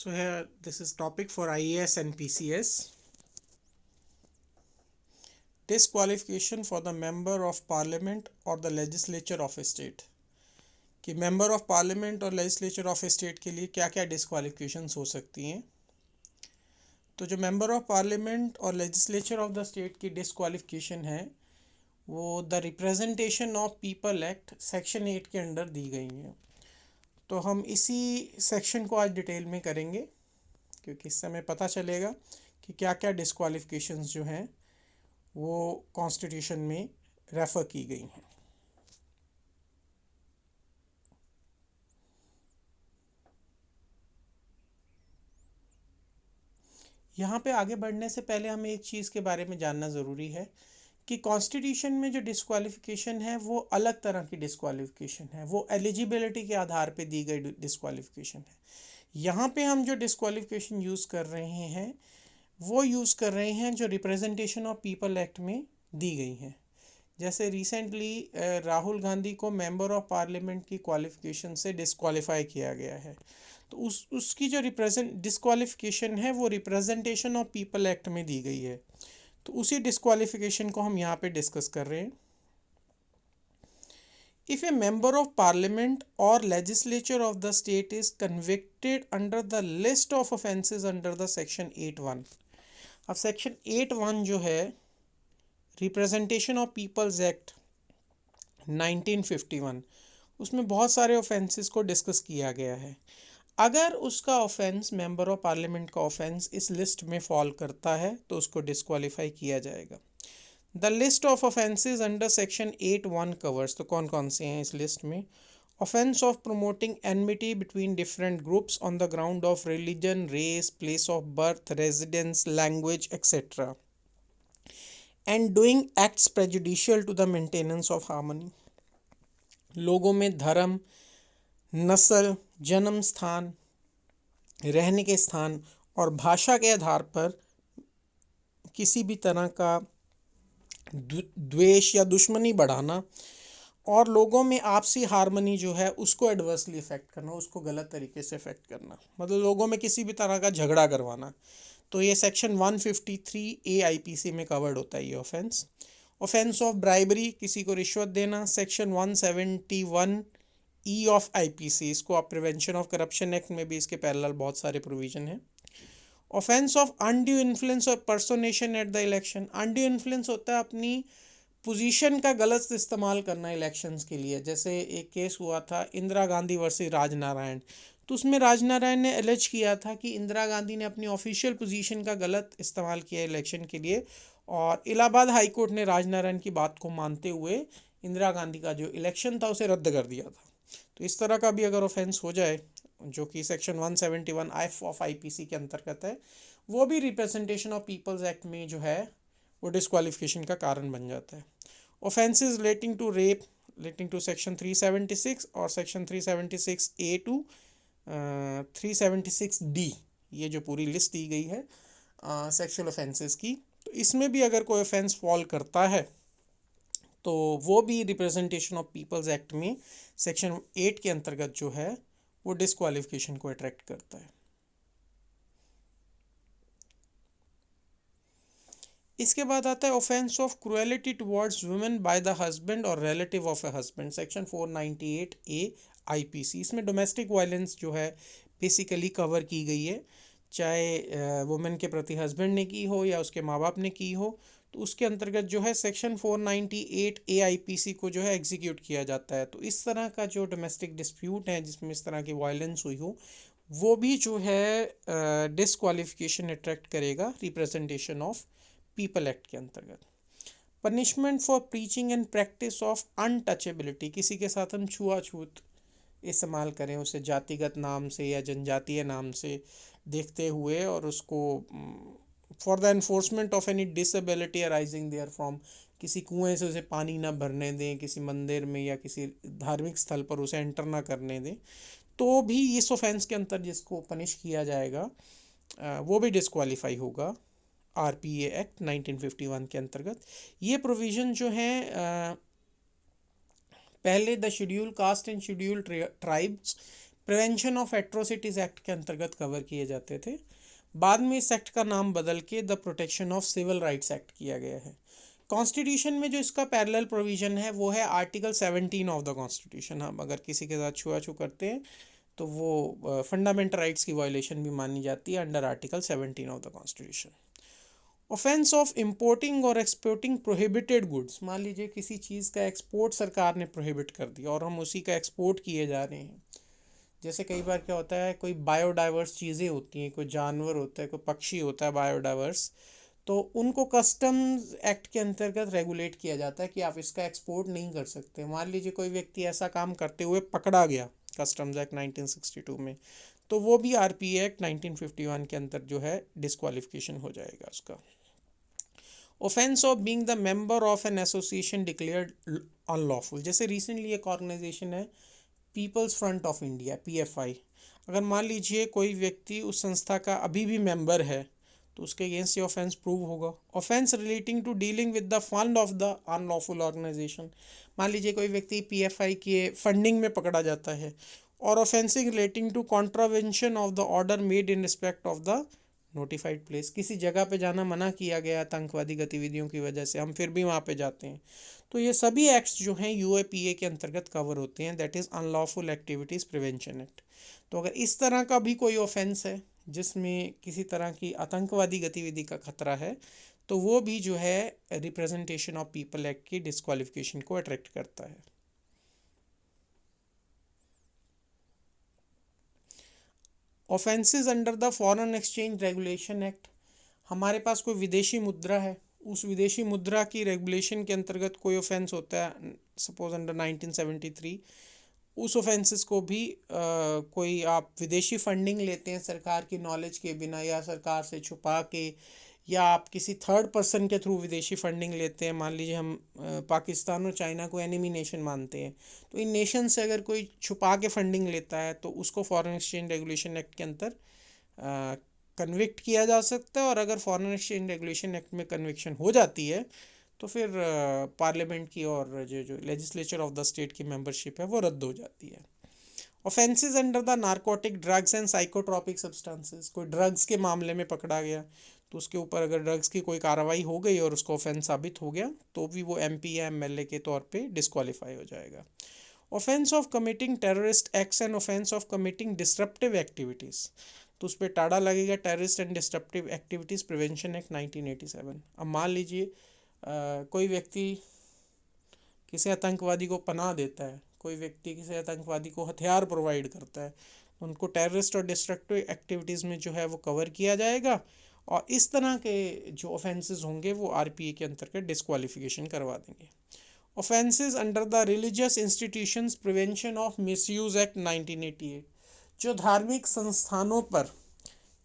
So here this is topic for IAS and PCS. Disqualification for the member of parliament or the legislature of a state. कि member of parliament और legislature of A state के लिए क्या क्या डिस्क्वालिफिकेशंस हो सकती हैं। तो जो मेंबर ऑफ पार्लियामेंट और लेजिस्लेचर ऑफ द स्टेट की डिस्क्वालिफिकेशन है वो the representation of people act section 8 के अंडर दी गई हैं। तो हम इसी सेक्शन को आज डिटेल में करेंगे क्योंकि इससे हमें पता चलेगा कि क्या क्या डिस्क्वालिफिकेशंस जो हैं वो कॉन्स्टिट्यूशन में रेफ़र की गई हैं। यहाँ पे आगे बढ़ने से पहले हमें एक चीज़ के बारे में जानना ज़रूरी है कि कॉन्स्टिट्यूशन में जो डिस्क्वालिफिकेशन है वो अलग तरह की डिस्क्वालिफिकेशन है, वो एलिजिबिलिटी के आधार पे दी गई डिस्क्वालिफिकेशन है। यहाँ पे हम जो डिस्क्वालिफिकेशन यूज़ कर रहे हैं वो यूज़ कर रहे हैं जो रिप्रेजेंटेशन ऑफ पीपल एक्ट में दी गई हैं। जैसे रिसेंटली राहुल गांधी को मेंबर ऑफ पार्लियामेंट की क्वालिफिकेशन से डिस्क्वालीफाई किया गया है। तो उसकी जो डिस्क्वालिफिकेशन है वो रिप्रेजेंटेशन ऑफ पीपल एक्ट में दी गई है। तो उसी डिस्क्वालिफिकेशन को हम यहाँ पे डिस्कस कर रहे हैं। If a member of parliament or legislature of the state is convicted under the list of offences under the section 8(1), अब सेक्शन 8(1) जो है रिप्रेजेंटेशन ऑफ पीपल्स एक्ट 1951, उसमें बहुत सारे ऑफेंसेस को डिस्कस किया गया है। अगर उसका ऑफेंस मेंबर ऑफ पार्लियामेंट का ऑफेंस इस लिस्ट में फॉल करता है तो उसको डिस्क्वालीफाई किया जाएगा। The list of offences under section 8(1) covers, तो कौन कौन से हैं इस लिस्ट में? Offence of promoting enmity between different groups on the ground of religion, race, place of birth, residence, language etcetera, and doing acts prejudicial to the maintenance of harmony. लोगों में धर्म, नस्ल, जन्म स्थान, रहने के स्थान और भाषा के आधार पर किसी भी तरह का द्वेष या दुश्मनी बढ़ाना और लोगों में आपसी हार्मनी जो है उसको एडवर्सली इफेक्ट करना, उसको गलत तरीके से इफेक्ट करना, मतलब लोगों में किसी भी तरह का झगड़ा करवाना। तो ये सेक्शन 153A IPC में कवर्ड होता है ये ऑफेंस। ऑफेंस ऑफ ब्राइबरी, किसी को रिश्वत देना, सेक्शन 171E ऑफ IPC, इसको आप प्रिवेंशन ऑफ करप्शन एक्ट में भी इसके पैरेलल बहुत सारे प्रोविजन हैं। ऑफेंस ऑफ अनड्यू इन्फ्लुएंस और personation at the election, undue influence होता है अपनी पोजीशन का गलत इस्तेमाल करना इलेक्शंस के लिए। जैसे एक केस हुआ था इंदिरा गांधी वर्सेस राजनारायण, तो उसमें राजनारायण ने एलिज किया था कि इंदिरा गांधी ने अपनी ऑफिशियल पोजीशन का गलत इस्तेमाल किया इलेक्शन के लिए, और इलाहाबाद हाई कोर्ट ने राजनारायण की बात को मानते हुए इंदिरा गांधी का जो इलेक्शन था उसे रद्द कर दिया था। तो इस तरह का भी अगर ऑफेंस हो जाए जो कि सेक्शन 171F ऑफ IPC के अंतर्गत है, वो भी रिप्रेजेंटेशन ऑफ पीपल्स एक्ट में जो है वो डिस्क्वालिफिकेशन का कारण बन जाता है। Offences relating to rape relating to section 376 और सेक्शन 376A टू 376D, ये जो पूरी लिस्ट दी गई है सेक्शुअल ऑफेंसेस की, तो इसमें भी अगर कोई ऑफेंस फॉल करता है तो वो भी रिप्रेजेंटेशन ऑफ पीपल्स एक्ट में सेक्शन 8 के अंतर्गत जो है वो डिस्क्वालिफिकेशन को अट्रैक्ट करता है। इसके बाद आता है offence of cruelty towards women by the husband और relative of a husband, section 498A IPC। इसमें डोमेस्टिक वायलेंस जो है बेसिकली कवर की गई है, चाहे वुमेन के प्रति हस्बैंड ने की हो या उसके माँ बाप ने की हो, तो उसके अंतर्गत जो है सेक्शन 498A IPC को जो है एग्जीक्यूट किया जाता है। तो इस तरह का जो डोमेस्टिक डिस्प्यूट है जिसमें इस तरह की वायलेंस हुई हो वो भी जो है डिस्क्वालिफिकेशन अट्रैक्ट करेगा रिप्रेजेंटेशन ऑफ पीपल एक्ट के अंतर्गत। Punishment for preaching and practice of untouchability, किसी के साथ हम छुआछूत इस्तेमाल करें, उसे जातिगत नाम से या जनजातीय नाम से देखते हुए और उसको for the enforcement of any disability arising therefrom, किसी कुएं से उसे पानी ना भरने दें, किसी मंदिर में या किसी धार्मिक स्थल पर उसे एंटर ना करने दें, तो भी इस ऑफेंस के अंतर जिसको पनिश किया जाएगा वो भी डिस्क्वालीफाई होगा RPA एक्ट 1951 के अंतर्गत। ये प्रोविज़न जो हैं पहले the schedule caste and schedule tribes prevention of atrocities act के अंतर्गत कवर किए जाते थे। बाद में इस एक्ट का नाम बदल के the protection of civil rights act किया गया है। कॉन्स्टिट्यूशन में जो इसका पैरेलल प्रोविज़न है वो है आर्टिकल 17 ऑफ द कॉन्स्टिट्यूशन। हम अगर किसी के साथ छुआ-छू करते हैं तो वो फंडामेंटल राइट्स की वायलेशन भी मानी जाती है under article 17 of the constitution. Offence of importing और एक्सपोर्टिंग प्रोहिबिटेड गुड्स, मान लीजिए किसी चीज़ का एक्सपोर्ट सरकार ने प्रोहिबिट कर दिया और हम उसी का एक्सपोर्ट किए जा रहे हैं। जैसे कई बार क्या होता है, कोई बायोडाइवर्स चीज़ें होती हैं, कोई जानवर होता है, कोई पक्षी होता है बायोडाइवर्स, तो उनको कस्टम्स एक्ट के अंतर्गत रेगुलेट किया जाता है कि आप इसका एक्सपोर्ट नहीं कर सकते। मान लीजिए कोई व्यक्ति ऐसा काम करते हुए पकड़ा गया कस्टम्स एक्ट 1962 में, तो वो भी आरपीए एक्ट 1951 के अंतर जो है डिस्क्वालिफिकेशन हो जाएगा उसका। Offence of being the member of an association declared unlawful, जैसे रिसेंटली एक ऑर्गेनाइजेशन है people's front of India, PFI, अगर मान लीजिए कोई व्यक्ति उस संस्था का अभी भी मेंबर है तो उसके अगेंस्ट ये ऑफेंस प्रूव होगा। Offence relating to dealing with the fund of the unlawful organisation, मान लीजिए कोई व्यक्ति पीएफआई के फंडिंग में पकड़ा जाता है। और offencing relating to contravention of the order made in respect of the notified place, किसी जगह पे जाना मना किया गया आतंकवादी गतिविधियों की वजह से, हम फिर भी वहाँ पे जाते हैं, तो ये सभी एक्ट्स जो हैं यूएपीए के अंतर्गत कवर होते हैं, that is unlawful activities prevention act. तो अगर इस तरह का भी कोई ऑफेंस है जिसमें किसी तरह की आतंकवादी गतिविधि का खतरा है, तो वो भी जो है रिप्रेजेंटेशन ऑफ पीपल एक्ट की डिस्क्वालिफिकेशन को अट्रैक्ट करता है। Offences under the foreign exchange regulation act, हमारे पास कोई विदेशी मुद्रा है, उस विदेशी मुद्रा की रेगुलेशन के अंतर्गत कोई ऑफेंस होता है, सपोज अंडर 1973, उस ऑफेंसेस को भी कोई आप विदेशी फंडिंग लेते हैं सरकार की नॉलेज के बिना या सरकार से छुपा के, या आप किसी थर्ड पर्सन के थ्रू विदेशी फंडिंग लेते हैं, मान लीजिए हम पाकिस्तान और चाइना को एनिमी नेशन मानते हैं, तो इन नेशन से अगर कोई छुपा के फंडिंग लेता है तो उसको फॉरेन एक्सचेंज रेगुलेशन एक्ट के अंदर कन्विक्ट किया जा सकता है। और अगर फॉरेन एक्सचेंज रेगुलेशन एक्ट में कन्विक्शन हो जाती है तो फिर पार्लियामेंट की और जो लेजिस्लेचर ऑफ द स्टेट की मेंबरशिप है वो रद्द हो जाती है। Offences under the narcotic drugs and psychotropic substances, कोई ड्रग्स के मामले में पकड़ा गया तो उसके ऊपर अगर ड्रग्स की कोई कार्रवाई हो गई और उसको ऑफेंस साबित हो गया तो भी वो एमपी या एमएलए के तौर पे डिस्क्वालीफाई हो जाएगा। Offence of committing terrorist acts and offence of committing disruptive activities, तो उस पर टाड़ा लगेगा terrorist and disruptive activities prevention act 1987। अब मान लीजिए कोई व्यक्ति किसी आतंकवादी को पनाह देता है, कोई व्यक्ति किसी आतंकवादी को हथियार प्रोवाइड करता है, उनको टेररिस्ट और डिस्ट्रक्टिव एक्टिविटीज़ में जो है वो कवर किया जाएगा। और इस तरह के जो ऑफेंसेस होंगे वो आरपीए के अंतर्गत डिस्क्वालिफिकेशन करवा देंगे। Offences under the religious institutions prevention of misuse act 1988, जो धार्मिक संस्थानों पर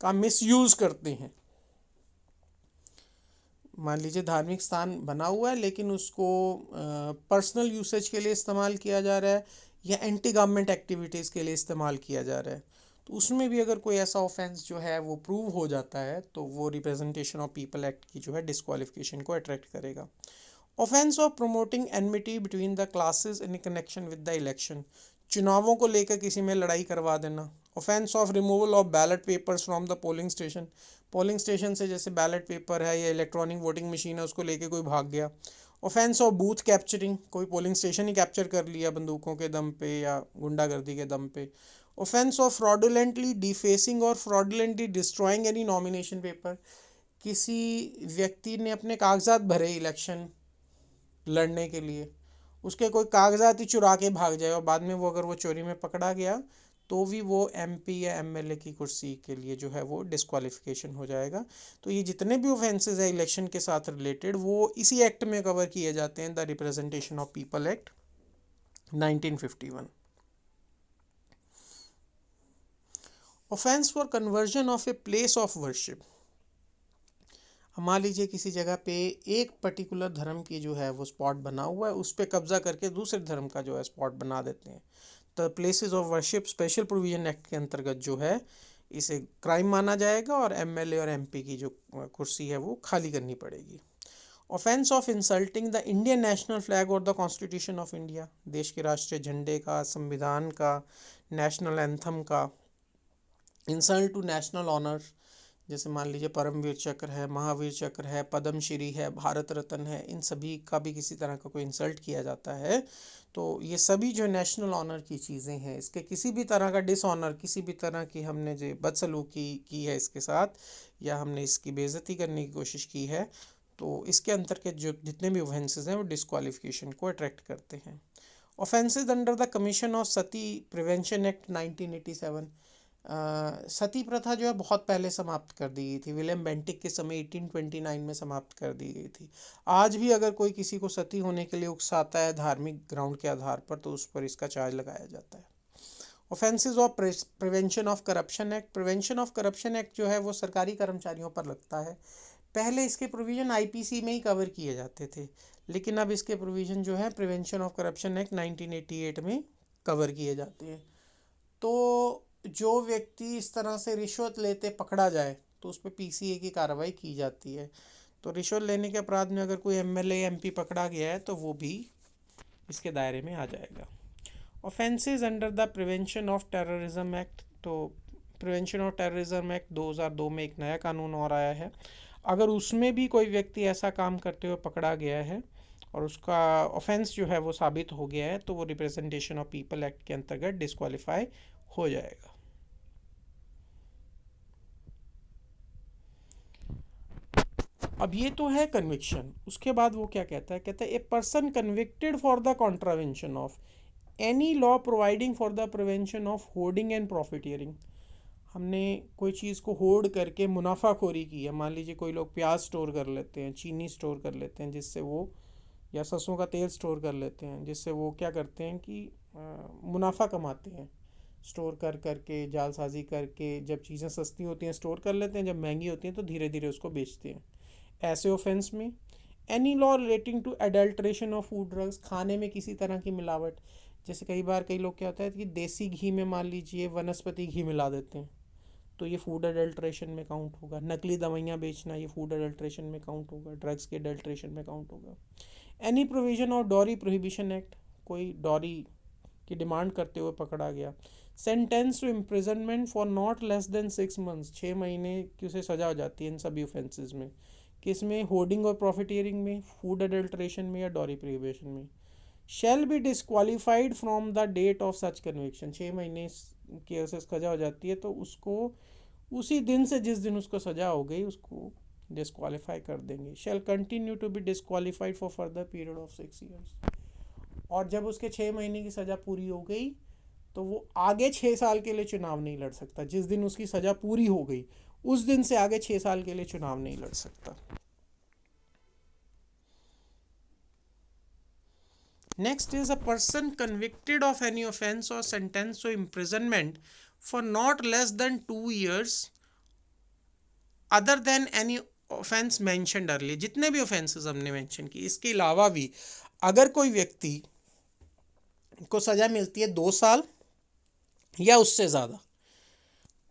का मिसयूज़ करते हैं, मान लीजिए धार्मिक स्थान बना हुआ है लेकिन उसको पर्सनल यूसेज के लिए इस्तेमाल किया जा रहा है या एंटी गवर्नमेंट एक्टिविटीज़ के लिए इस्तेमाल किया जा रहा है, तो उसमें भी अगर कोई ऐसा ऑफेंस जो है वो प्रूव हो जाता है तो वो रिप्रेजेंटेशन ऑफ पीपल एक्ट की जो है डिस्क्वालिफिकेशन को अट्रैक्ट करेगा। Offence of promoting enmity between the classes in connection with the election, चुनावों को लेकर किसी में लड़ाई करवा देना। Offence of removal of ballot papers from the polling station, polling station से जैसे बैलेट पेपर है या इलेक्ट्रॉनिक वोटिंग मशीन है उसको लेके कोई भाग गया। ऑफेंस ऑफ बूथ कैप्चरिंग, कोई पोलिंग स्टेशन ही कैप्चर कर लिया बंदूकों के दम पे या गुंडागर्दी के दम पे। ऑफेंस ऑफ फ्रॉडुलेंटली डिफेसिंग और fraudulently destroying any nomination paper, किसी व्यक्ति ने अपने कागजात भरे इलेक्शन लड़ने के लिए, उसके कोई कागजात ही चुरा के भाग जाए और बाद में वो अगर वो चोरी में पकड़ा गया तो भी वो एमपी या एमएलए की कुर्सी के लिए जो है वो डिस्क्वालिफिकेशन हो जाएगा। तो ये जितने भी ऑफेंसेस है इलेक्शन के साथ रिलेटेड वो इसी एक्ट में कवर किए जाते हैं, the representation of people act 1951। Offence for conversion of a place of worship, मान लीजिए किसी जगह पे एक पर्टिकुलर धर्म की जो है वो स्पॉट बना हुआ है, उस पर कब्जा करके दूसरे धर्म का जो है स्पॉट बना देते हैं, तो places of worship special provision act के अंतर्गत जो है इसे क्राइम माना जाएगा और एमएलए और एमपी की जो कुर्सी है वो खाली करनी पड़ेगी। Offence of insulting the Indian national flag और द कॉन्स्टिट्यूशन ऑफ इंडिया, देश के राष्ट्रीय झंडे का, संविधान का, नेशनल एंथम का इंसल्ट टू नेशनल ऑनर, जैसे मान लीजिए परमवीर चक्र है, महावीर चक्र है, पद्मश्री है, भारत रत्न है, इन सभी का भी किसी तरह का कोई इंसल्ट किया जाता है तो ये सभी जो नेशनल ऑनर की चीज़ें हैं, इसके किसी भी तरह का डिसऑनर, किसी भी तरह की हमने जो बदसलूकी की है इसके साथ या हमने इसकी बेइज्जती करने की कोशिश की है तो इसके अंतर्गत जो जितने भी ऑफेंसेस हैं वो डिस्क्वालिफिकेशन को अट्रैक्ट करते हैं। Offences under the commission of Sati prevention act 1987, सती प्रथा जो है बहुत पहले समाप्त कर दी गई थी, विलियम बेंटिक के समय 1829 में समाप्त कर दी गई थी। आज भी अगर कोई किसी को सती होने के लिए उकसाता है धार्मिक ग्राउंड के आधार पर तो उस पर इसका चार्ज लगाया जाता है। Offences of prevention of corruption act, prevention of corruption act जो है वो सरकारी कर्मचारियों पर लगता है। पहले इसके प्रोविज़न आईपीसी में ही कवर किए जाते थे, लेकिन अब इसके प्रोविज़न जो है प्रिवेंशन ऑफ करप्शन एक्ट 1988 में कवर किए जाते हैं। तो जो व्यक्ति इस तरह से रिश्वत लेते पकड़ा जाए तो उस पर पीसीए की कार्रवाई की जाती है। तो रिश्वत लेने के अपराध में अगर कोई एमएलए एमपी पकड़ा गया है तो वो भी इसके दायरे में आ जाएगा। Offences under the prevention of terrorism act, तो प्रिवेंशन ऑफ टेररिज्म एक्ट 2002 में एक नया कानून और आया है। अगर उसमें भी कोई व्यक्ति ऐसा काम करते हुए पकड़ा गया है और उसका ऑफेंस जो है वो साबित हो गया है तो वो रिप्रेजेंटेशन ऑफ पीपल एक्ट के अंतर्गत डिस्क्वालीफाई हो जाएगा। अब ये तो है कन्विक्शन। उसके बाद वो क्या कहता है, कहता है a person convicted for the contravention of any law providing for the prevention of hoarding and profiteering, हमने कोई चीज़ को होर्ड करके मुनाफाखोरी की है, मान लीजिए कोई लोग प्याज स्टोर कर लेते हैं, चीनी स्टोर कर लेते हैं जिससे वो, या सरसों का तेल स्टोर कर लेते हैं जिससे वो क्या करते हैं कि मुनाफा कमाते हैं, स्टोर कर करके जालसाजी करके जब चीज़ें सस्ती होती हैं स्टोर कर लेते हैं, जब महंगी होती हैं तो धीरे धीरे उसको बेचते हैं। ऐसे ऑफेंस में any law relating to adulteration of food drugs, खाने में किसी तरह की मिलावट, जैसे कई बार कई लोग क्या होता है कि देसी घी में मान लीजिए वनस्पति घी मिला देते हैं तो ये फूड अडल्ट्रेशन में काउंट होगा। नकली दवाइयाँ बेचना ये फूड अडल्ट्रेशन में काउंट होगा, ड्रग्स के अडल्ट्रेशन में काउंट होगा। Any provision of dowry prohibition act, कोई डॉरी की डिमांड करते हुए पकड़ा गया। Sentence to imprisonment for not less than 6 months, 6 महीने की उसे सजा हो जाती है इन सभी ऑफेंसेस में। किसमें, होर्डिंग और प्रॉफिटियरिंग में, फूड अडल्ट्रेशन में या डॉरी प्रोहिबिशन में। Shall be disqualified from the date of such conviction, 6 महीने की उसे सजा हो जाती है तो उसको उसी दिन से जिस दिन उसको सजा हो गई उसको डिस्क्वालीफाई कर देंगे। Shall continue to be disqualified for further period of 6 years, और जब उसके 6 महीने की सज़ा पूरी हो गई तो वो आगे 6 साल के लिए चुनाव नहीं लड़ सकता। जिस दिन उसकी सज़ा पूरी हो गई उस दिन से आगे 6 साल के लिए चुनाव नहीं लड़ सकता। Next is a person convicted of any offence और sentence to imprisonment for not less than 2 years other than any offence mentioned early, जितने भी ऑफेंसेस हमने मेंशन की इसके अलावा भी अगर कोई व्यक्ति को सज़ा मिलती है 2 साल या उससे ज़्यादा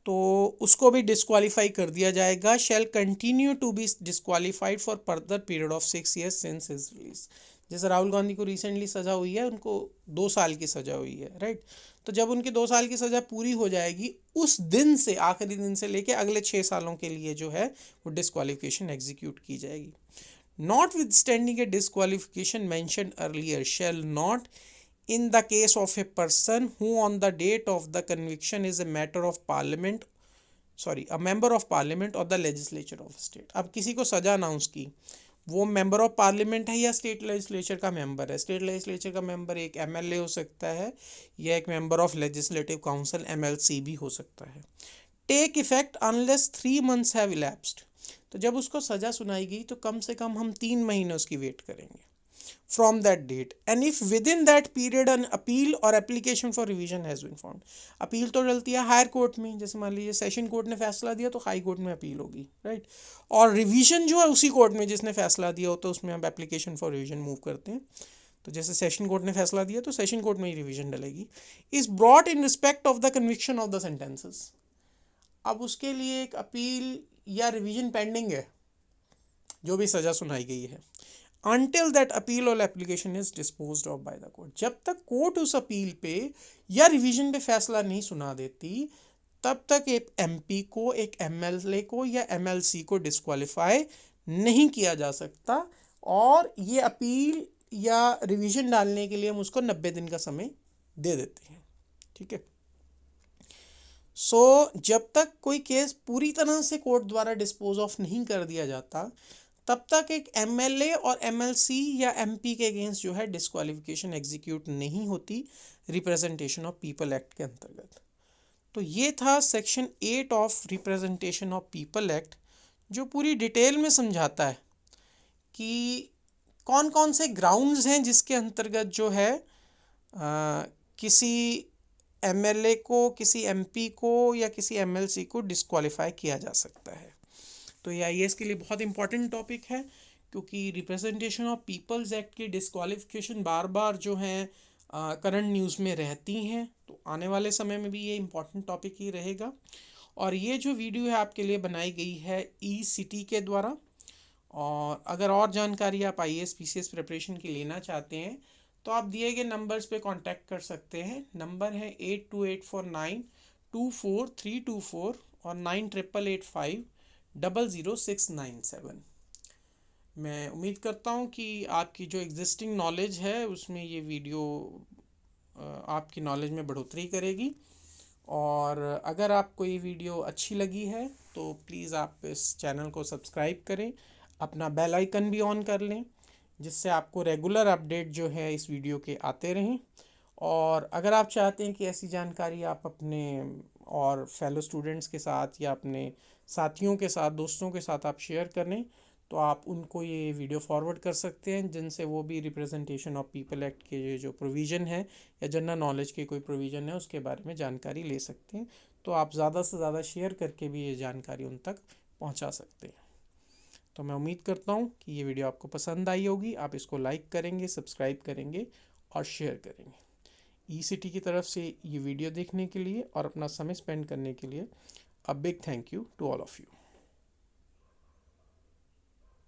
तो उसको भी डिस्क्वालीफाई कर दिया जाएगा। Shall continue to be disqualified for further period of 6 years since his release. जैसे राहुल गांधी को रिसेंटली सज़ा हुई है, उनको 2 साल की सज़ा हुई है, राइट। तो जब उनकी 2 साल की सज़ा पूरी हो जाएगी उस दिन से, आखिरी दिन से लेके अगले 6 सालों के लिए जो है वो डिस्क्वालिफिकेशन एग्जीक्यूट की जाएगी। Not with standing A disqualification mention earlier shall not in the case of a person who on the date of the conviction is a matter of parliament, a member of parliament or the legislature of a state। अब किसी को सजा announce की, वो member of parliament है या state legislature का member है। स्टेट लेजिस्लेचर का मेंबर एक एमएलए हो सकता है या एक member of legislative council MLC भी हो सकता है। Take effect unless 3 months have elapsed, तो जब उसको सजा सुनाई गई तो कम से कम हम 3 महीने उसकी वेट करेंगे from that date, and if within that period an appeal or application for revision has been found। Appeal तो चलती है हायर कोर्ट में, जैसे मान लीजिए सेशन कोर्ट ने फैसला दिया तो हाई कोर्ट में अपील होगी, राइट। और रिवीजन जो है उसी कोर्ट में जिसने फैसला दिया हो तो उसमें हम एप्लीकेशन फॉर रिवीजन मूव करते हैं। तो जैसे सेशन कोर्ट ने फैसला दिया तो सेशन कोर्ट में ही रिवीजन डलेगी। Is brought in respect of the conviction of the sentences, अब उसके लिए एक अपील या रिवीजन पेंडिंग है जो भी सज़ा सुनाई गई है। until that appeal or application is disposed of by the court. जब तक कोर्ट उस अपील पे या रिवीजन पे फैसला नहीं सुना देती, तब तक एक एमपी को, एक एमएलए को या एमएलसी को डिस्क्वालीफाई नहीं किया जा सकता, और ये अपील या रिवीजन डालने के लिए हम उसको 90 दिन का समय दे देते हैं। ठीक है। जब तक कोई केस पूरी तरह से कोर्ट द्वारा डिस्पोज ऑफ नहीं कर दिया जाता, तब तक एक एमएलए और एमएलसी या एमपी के अगेंस्ट जो है डिस्क्वालिफिकेशन एग्जीक्यूट नहीं होती रिप्रेजेंटेशन ऑफ पीपल एक्ट के अंतर्गत। तो ये था section 8 of representation of people act, जो पूरी डिटेल में समझाता है कि कौन कौन से ग्राउंड्स हैं जिसके अंतर्गत जो है किसी एमएलए को, किसी एमपी को या किसी एमएलसी को डिस्क्वालीफाई किया जा सकता है। तो ये आईएएस के लिए बहुत इंपॉर्टेंट टॉपिक है, क्योंकि रिप्रेजेंटेशन ऑफ पीपल्स एक्ट की डिस्क्वालिफिकेशन बार बार जो है करंट न्यूज़ में रहती हैं। तो आने वाले समय में भी ये इम्पॉर्टेंट टॉपिक ही रहेगा। और ये जो वीडियो है आपके लिए बनाई गई है ई-सिटी के द्वारा। और अगर और जानकारी आप आईएएस पीसीएस प्रिपरेशन की लेना चाहते हैं तो आप दिए गए नंबर्स पे कांटेक्ट कर सकते हैं। नंबर है 8284924324 और 9888500697। मैं उम्मीद करता हूँ कि आपकी जो एग्जिस्टिंग नॉलेज है उसमें ये वीडियो आपकी नॉलेज में बढ़ोतरी करेगी। और अगर आपको ये वीडियो अच्छी लगी है तो प्लीज़ आप इस चैनल को सब्सक्राइब करें, अपना बेल आइकन भी ऑन कर लें, जिससे आपको रेगुलर अपडेट जो है इस वीडियो के आते रहें। और अगर आप चाहते हैं कि ऐसी जानकारी आप अपने और फेलो स्टूडेंट्स के साथ या अपने साथियों के साथ, दोस्तों के साथ आप शेयर करें, तो आप उनको ये वीडियो फॉरवर्ड कर सकते हैं, जिनसे वो भी रिप्रेजेंटेशन ऑफ पीपल एक्ट के जो प्रोविज़न है या जनरल नॉलेज के कोई प्रोविज़न है उसके बारे में जानकारी ले सकते हैं। तो आप ज़्यादा से ज़्यादा शेयर करके भी ये जानकारी उन तक पहुंचा सकते हैं। तो मैं उम्मीद करता हूँ कि ये वीडियो आपको पसंद आई होगी। आप इसको लाइक करेंगे, सब्सक्राइब करेंगे और शेयर करेंगे। ई-सिटी की तरफ से ये वीडियो देखने के लिए और अपना समय स्पेंड करने के लिए a big thank you to all of you.